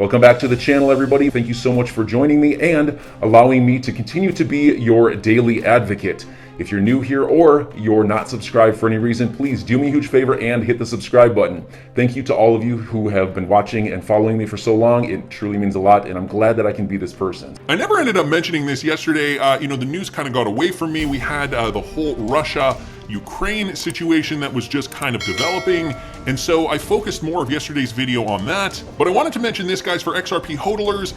Welcome back to the channel, everybody. Thank you so much for joining me and allowing me to continue to be your daily advocate. If you're new here or you're not subscribed for any reason, please do me a huge favor and hit the subscribe button. Thank you to all of you who have been watching and following me for so long. It truly means a lot, and I'm glad that I can be this person. I never ended up mentioning this yesterday. The news kind of got away from me. We had the whole Russia-Ukraine situation that was just kind of developing, and so I focused more of yesterday's video on that. But I wanted to mention this, guys, for XRP hodlers,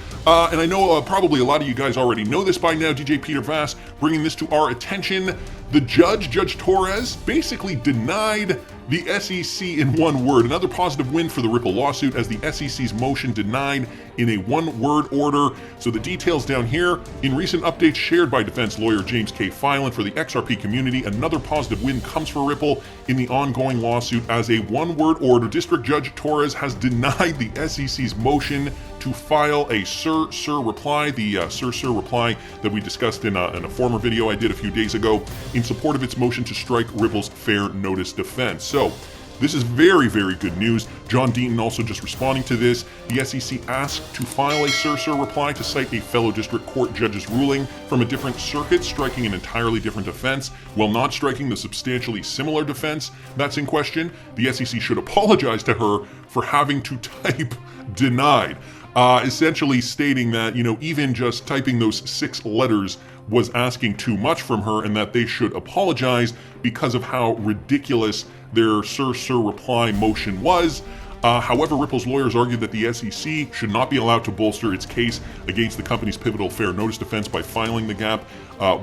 and I know probably a lot of you guys already know this by now. DJ Peter Vass bringing this to our attention. The Judge Torres, basically denied the SEC in one word. Another positive win for the Ripple lawsuit, as the SEC's motion denied in a one-word order. So the details down here. In recent updates shared by defense lawyer James K. Filan for the XRP community, another positive win comes for Ripple in the ongoing lawsuit. As a one-word order, District Judge Torres has denied the SEC's motion to file a Sir reply, the Sir reply that we discussed in a former video I did a few days ago, in support of its motion to strike Ripple's fair notice defense. So this is very, very good news. John Deaton also just responding to this. The SEC asked to file a Sir reply to cite a fellow district court judge's ruling from a different circuit, striking an entirely different offense, while not striking the substantially similar defense that's in question. The SEC should apologize to her for having to type denied. Essentially stating that, even just typing those 6 letters was asking too much from her, and that they should apologize because of how ridiculous their Sir reply motion was. However, Ripple's lawyers argued that the SEC should not be allowed to bolster its case against the company's pivotal fair notice defense by filing the gap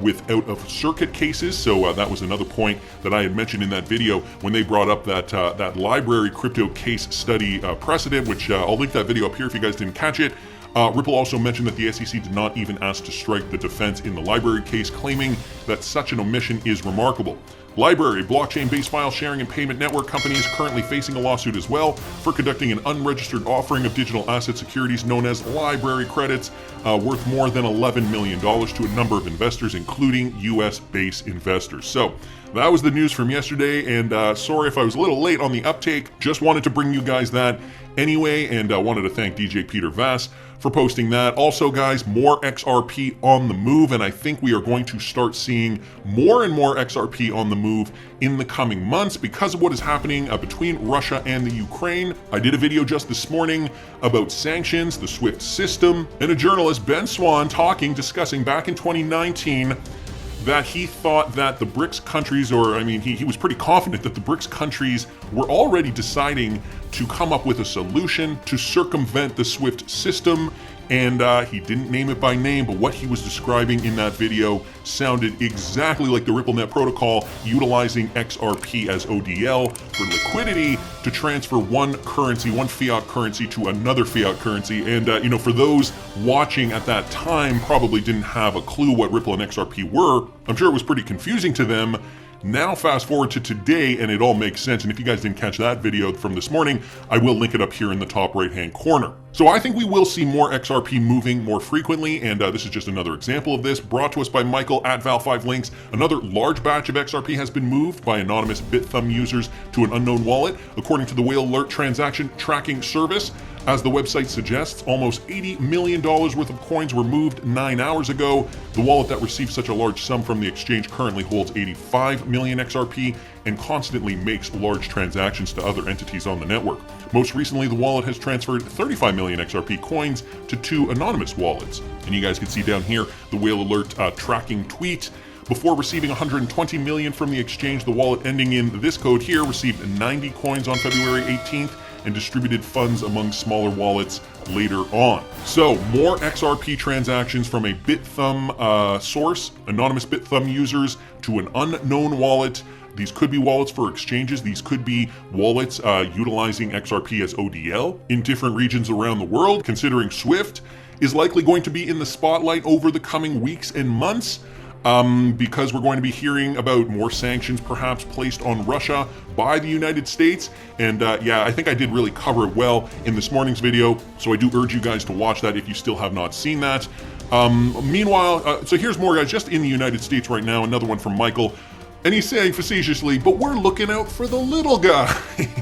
with out-of-circuit cases. So that was another point that I had mentioned in that video when they brought up that library crypto case study precedent, which I'll link that video up here if you guys didn't catch it. Ripple also mentioned that the SEC did not even ask to strike the defense in the library case, claiming that such an omission is remarkable. Library, blockchain-based file sharing and payment network company, is currently facing a lawsuit as well for conducting an unregistered offering of digital asset securities known as library credits, worth more than $11 million to a number of investors, including US-based investors. So that was the news from yesterday, and sorry if I was a little late on the uptake. Just wanted to bring you guys that anyway, and I wanted to thank DJ Peter Vass for posting that. Also, guys, more XRP on the move, and I think we are going to start seeing more and more XRP on the move in the coming months because of what is happening between Russia and the Ukraine. I did a video just this morning about sanctions, the SWIFT system, and a journalist, Ben Swan, discussing back in 2019 that he thought that the BRICS countries, he was pretty confident that the BRICS countries were already deciding to come up with a solution to circumvent the SWIFT system. And he didn't name it by name, but what he was describing in that video sounded exactly like the RippleNet protocol, utilizing XRP as ODL for liquidity to transfer one fiat currency to another fiat currency. And, for those watching at that time probably didn't have a clue what Ripple and XRP were. I'm sure it was pretty confusing to them. Now fast forward to today and it all makes sense. And if you guys didn't catch that video from this morning, I will link it up here in the top right hand corner. So I think we will see more XRP moving more frequently, and this is just another example of this, brought to us by Michael at Val5Links. Another large batch of XRP has been moved by anonymous BitThumb users to an unknown wallet, according to the Whale Alert transaction tracking service. As the website suggests, almost $80 million worth of coins were moved 9 hours ago. The wallet that received such a large sum from the exchange currently holds 85 million XRP and constantly makes large transactions to other entities on the network. Most recently, the wallet has transferred 35 million XRP coins to 2 anonymous wallets. And you guys can see down here the Whale Alert tracking tweet. Before receiving 120 million from the exchange, the wallet ending in this code here received 90 coins on February 18th and distributed funds among smaller wallets later on. So more XRP transactions from a BitThumb source, anonymous BitThumb users, to an unknown wallet. These could be wallets for exchanges. These could be wallets utilizing XRP as ODL in different regions around the world, considering SWIFT is likely going to be in the spotlight over the coming weeks and months. Because we're going to be hearing about more sanctions perhaps placed on Russia by the United States. And yeah, I think I did really cover it well in this morning's video, so I do urge you guys to watch that if you still have not seen that. Meanwhile, so here's more, guys, just in the United States right now, another one from Michael. And he's saying facetiously, but we're looking out for the little guy.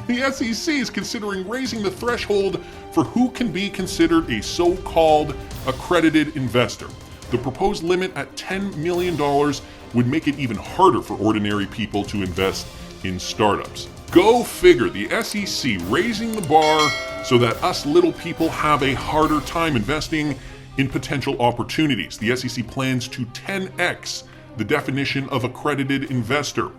The SEC is considering raising the threshold for who can be considered a so-called accredited investor. The proposed limit at $10 million would make it even harder for ordinary people to invest in startups. Go figure, the SEC raising the bar so that us little people have a harder time investing in potential opportunities. The SEC plans to 10x the definition of accredited investor.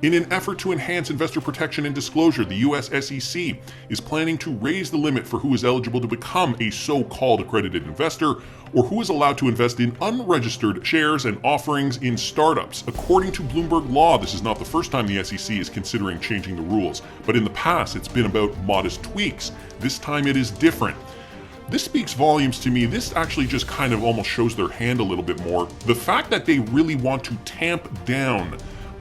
In an effort to enhance investor protection and disclosure, the US SEC is planning to raise the limit for who is eligible to become a so-called accredited investor, or who is allowed to invest in unregistered shares and offerings in startups. According to Bloomberg Law, this is not the first time the SEC is considering changing the rules, but in the past it's been about modest tweaks. This time it is different. This speaks volumes to me. This actually just kind of almost shows their hand a little bit more. The fact that they really want to tamp down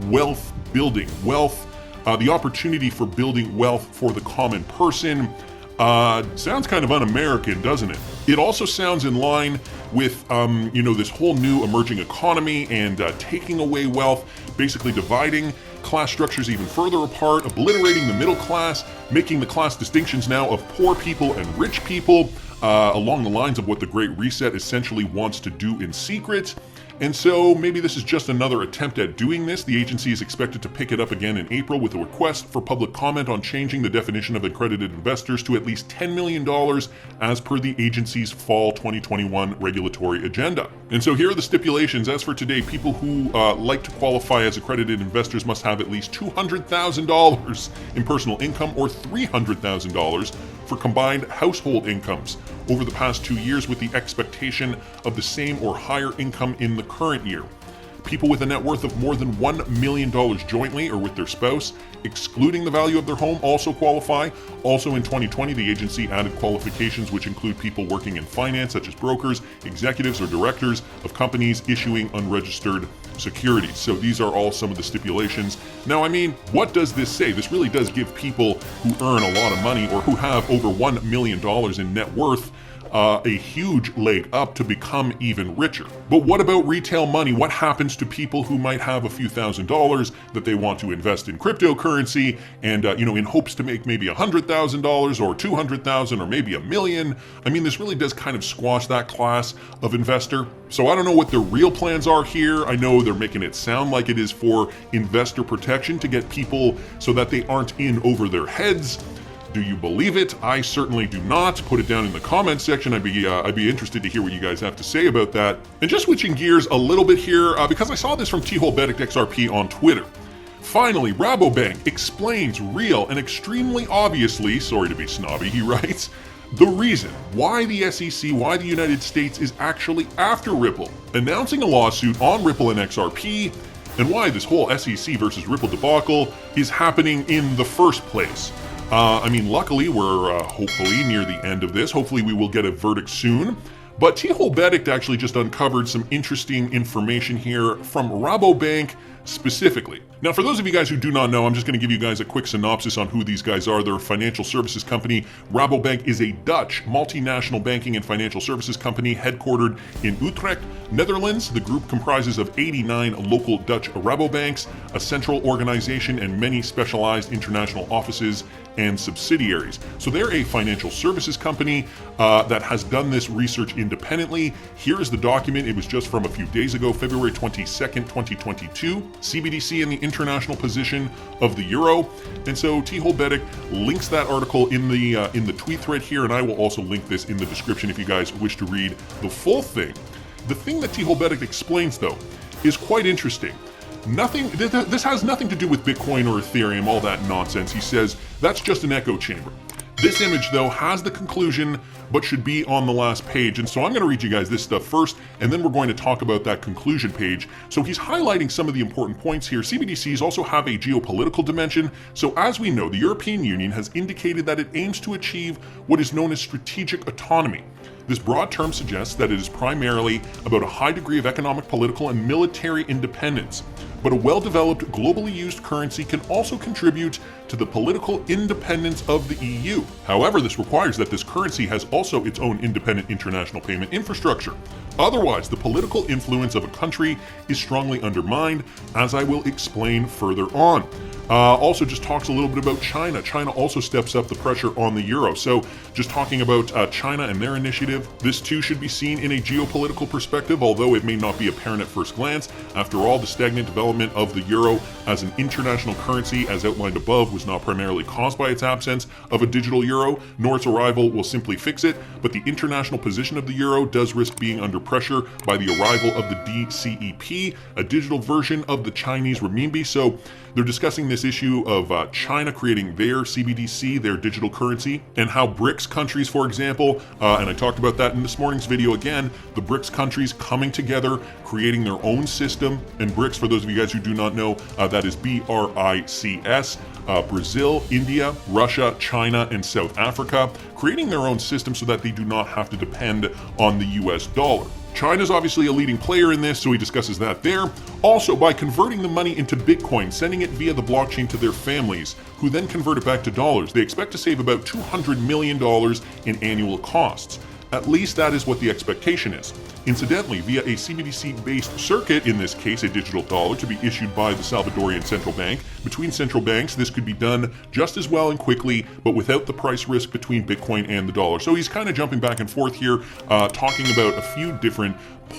wealth building, the opportunity for building wealth for the common person, sounds kind of un-American, doesn't it? It also sounds in line with, this whole new emerging economy and taking away wealth, basically dividing class structures even further apart, obliterating the middle class, making the class distinctions now of poor people and rich people, along the lines of what the Great Reset essentially wants to do in secret. And so maybe this is just another attempt at doing this. The agency is expected to pick it up again in April with a request for public comment on changing the definition of accredited investors to at least $10 million as per the agency's fall 2021 regulatory agenda. And so here are the stipulations. As for today, people who like to qualify as accredited investors must have at least $200,000 in personal income or $300,000 for combined household incomes over the past 2 years, with the expectation of the same or higher income in the current year. People with a net worth of more than $1 million jointly or with their spouse, excluding the value of their home, also qualify. Also in 2020, the agency added qualifications which include people working in finance, such as brokers, executives, or directors of companies issuing unregistered securities. So these are all some of the stipulations. Now, I mean, what does this say? This really does give people who earn a lot of money or who have over $1 million in net worth a huge leg up to become even richer. But what about retail money? What happens to people who might have a few $1,000s that they want to invest in cryptocurrency and, in hopes to make maybe $100,000 or $200,000 or maybe $1 million? I mean, this really does kind of squash that class of investor. So I don't know what their real plans are here. I know they're making it sound like it is for investor protection to get people so that they aren't in over their heads. Do you believe it? I certainly do not. Put it down in the comments section. I'd be interested to hear what you guys have to say about that. And just switching gears a little bit here, because I saw this from T-Benedict XRP on Twitter. Finally, Rabobank explains real and extremely obviously, sorry to be snobby, he writes, the reason why the SEC, why the United States is actually after Ripple, announcing a lawsuit on Ripple and XRP, and why this whole SEC versus Ripple debacle is happening in the first place. Luckily, we're hopefully near the end of this. Hopefully, we will get a verdict soon. But T-Benedict actually just uncovered some interesting information here from Rabobank specifically. Now, for those of you guys who do not know, I'm just going to give you guys a quick synopsis on who these guys are. They're a financial services company. Rabobank is a Dutch multinational banking and financial services company headquartered in Utrecht, Netherlands. The group comprises of 89 local Dutch Rabobanks, a central organization, and many specialized international offices and subsidiaries. So they're a financial services company that has done this research independently. Here is the document. It was just from a few days ago, February 22nd, 2022. CBDC and the international position of the euro. And so T-Benedict links that article in the tweet thread here, and I will also link this in the description if you guys wish to read the full thing. The thing that T-Benedict explains, though, is quite interesting. This has nothing to do with Bitcoin or Ethereum, all that nonsense. He says that's just an echo chamber. This image, though, has the conclusion, but should be on the last page. And so I'm going to read you guys this stuff first, and then we're going to talk about that conclusion page. So he's highlighting some of the important points here. CBDCs also have a geopolitical dimension. So as we know, the European Union has indicated that it aims to achieve what is known as strategic autonomy. This broad term suggests that it is primarily about a high degree of economic, political, and military independence. but a well-developed, globally used currency can also contribute to the political independence of the EU. However, this requires that this currency has also its own independent international payment infrastructure. Otherwise, the political influence of a country is strongly undermined, as I will explain further on. Also just talks a little bit about China. China also steps up the pressure on the euro. So just talking about China and their initiative, this too should be seen in a geopolitical perspective, although it may not be apparent at first glance. After all, the stagnant development of the euro as an international currency, as outlined above, was not primarily caused by its absence of a digital euro, nor its arrival will simply fix it, but the international position of the euro does risk being under pressure by the arrival of the DCEP, a digital version of the Chinese renminbi. So they're discussing this issue of China creating their CBDC, their digital currency, and how BRICS countries, for example, and I talked about that in this morning's video again, the BRICS countries coming together, creating their own system. And BRICS, for those of you guys who do not know, that is BRICS, Brazil, India, Russia, China, and South Africa, creating their own system so that they do not have to depend on the US dollar. China's obviously a leading player in this, so he discusses that there. Also, by converting the money into Bitcoin, sending it via the blockchain to their families, who then convert it back to dollars, they expect to save about $200 million in annual costs. At least that is what the expectation is. Incidentally, via a CBDC-based circuit, in this case a digital dollar to be issued by the Salvadorian central bank, between central banks this could be done just as well and quickly, but without the price risk between Bitcoin and the dollar. So he's kind of jumping back and forth here, talking about a few different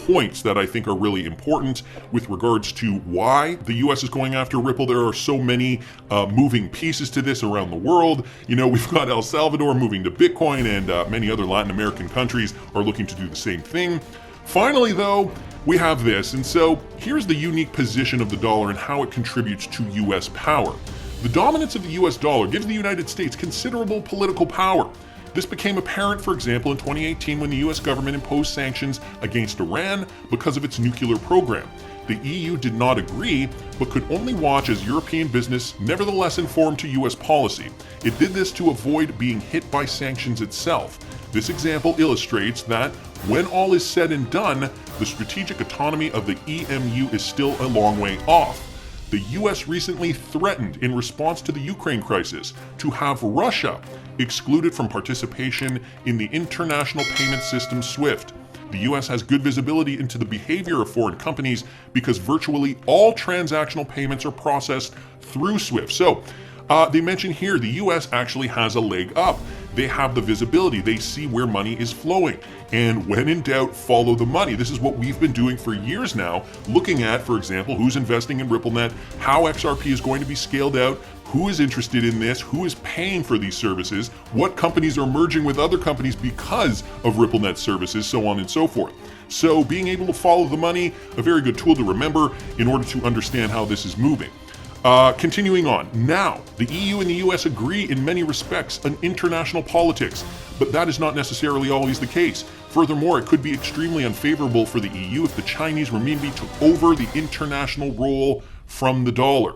points that I think are really important with regards to why the US is going after Ripple. There are so many moving pieces to this around the world. You know, we've got El Salvador moving to Bitcoin, and many other Latin American countries are looking to do the same thing. Finally, though, we have this, and so here's the unique position of the dollar and how it contributes to US power. The dominance of the US dollar gives the United States considerable political power. This became apparent, for example, in 2018 when the US government imposed sanctions against Iran because of its nuclear program. The EU did not agree, but could only watch as European business nevertheless informed to US policy. It did this to avoid being hit by sanctions itself. This example illustrates that when all is said and done, the strategic autonomy of the EMU is still a long way off. The US recently threatened, in response to the Ukraine crisis, to have Russia excluded from participation in the international payment system SWIFT. The US has good visibility into the behavior of foreign companies because virtually all transactional payments are processed through SWIFT. So, they mention here the US actually has a leg up. They have the visibility. They see where money is flowing. And when in doubt, follow the money. This is what we've been doing for years now, looking at, for example, who's investing in RippleNet, how XRP is going to be scaled out, who is interested in this, who is paying for these services, what companies are merging with other companies because of RippleNet services, so on and so forth. So being able to follow the money, a very good tool to remember in order to understand how this is moving. Continuing on, now, the EU and the US agree in many respects on international politics, but that is not necessarily always the case. Furthermore, it could be extremely unfavorable for the EU if the Chinese renminbi took over the international role from the dollar.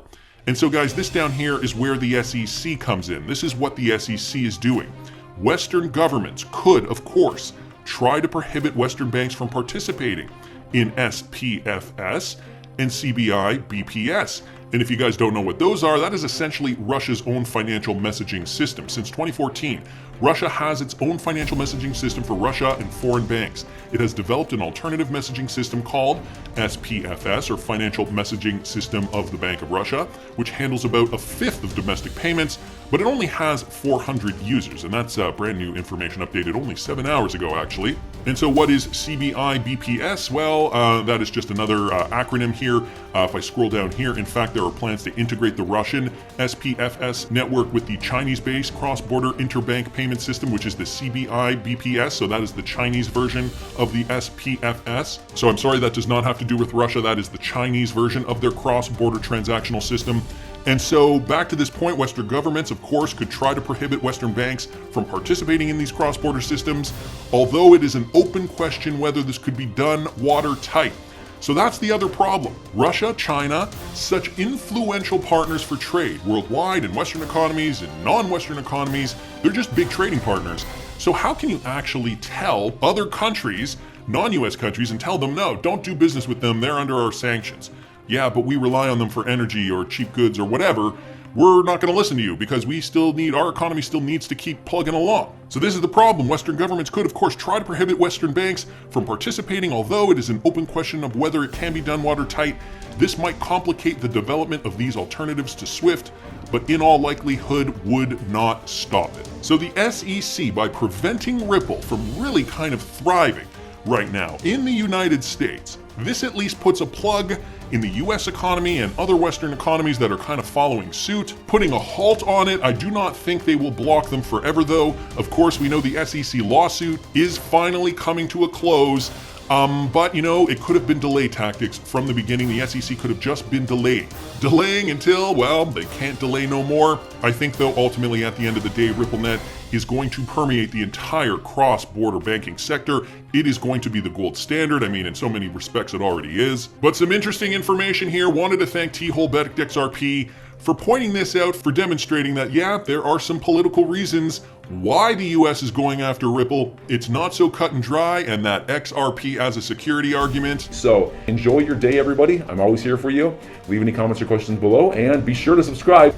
And so guys, this down here is where the SEC comes in. This is what the SEC is doing. Western governments could, of course, try to prohibit Western banks from participating in SPFS and CBI BPS. And if you guys don't know what those are, that is essentially Russia's own financial messaging system. Since 2014, Russia has its own financial messaging system for Russia and foreign banks. It has developed an alternative messaging system called SPFS, or Financial Messaging System of the Bank of Russia, which handles about a fifth of domestic payments, but it only has 400 users, and that's brand new information updated only 7 hours ago, actually. And so what is CBI BPS? Well, that is just another acronym here. If I scroll down here, in fact, there are plans to integrate the Russian SPFS network with the Chinese-based cross-border interbank payment system, which is the CBI BPS. So that is the Chinese version of the SPFS. So I'm sorry, that does not have to do with Russia. That is the Chinese version of their cross-border transactional system. And so back to this point, Western governments, of course, could try to prohibit Western banks from participating in these cross-border systems, although it is an open question whether this could be done watertight. So that's the other problem. Russia, China, such influential partners for trade worldwide in Western economies and non-Western economies, they're just big trading partners. So how can you actually tell other countries, non-US countries, and tell them, no, don't do business with them, they're under our sanctions? yeah, but we rely on them for energy or cheap goods or whatever, we're not going to listen to you because our economy still needs to keep plugging along. So this is the problem. Western governments could, of course, try to prohibit Western banks from participating, although it is an open question of whether it can be done watertight. This might complicate the development of these alternatives to SWIFT, but in all likelihood would not stop it. So the SEC, by preventing Ripple from really kind of thriving right now in the United States, this at least puts a plug in the US economy and other Western economies that are kind of following suit, putting a halt on it. I do not think they will block them forever though. Of course, we know the SEC lawsuit is finally coming to a close. But it could have been delay tactics from the beginning. The SEC could have just been delaying until, well, they can't delay no more. I think though, ultimately at the end of the day, RippleNet is going to permeate the entire cross-border banking sector. It is going to be the gold standard. I mean, in so many respects, it already is. But some interesting information here. Wanted to thank T-Holbeck XRP for pointing this out, for demonstrating that, yeah, there are some political reasons why the US is going after Ripple. It's not so cut and dry, and that XRP as a security argument. So enjoy your day, everybody. I'm always here for you. Leave any comments or questions below, and be sure to subscribe.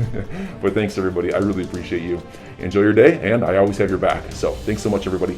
But thanks, everybody. I really appreciate you. Enjoy your day, and I always have your back. So thanks so much, everybody.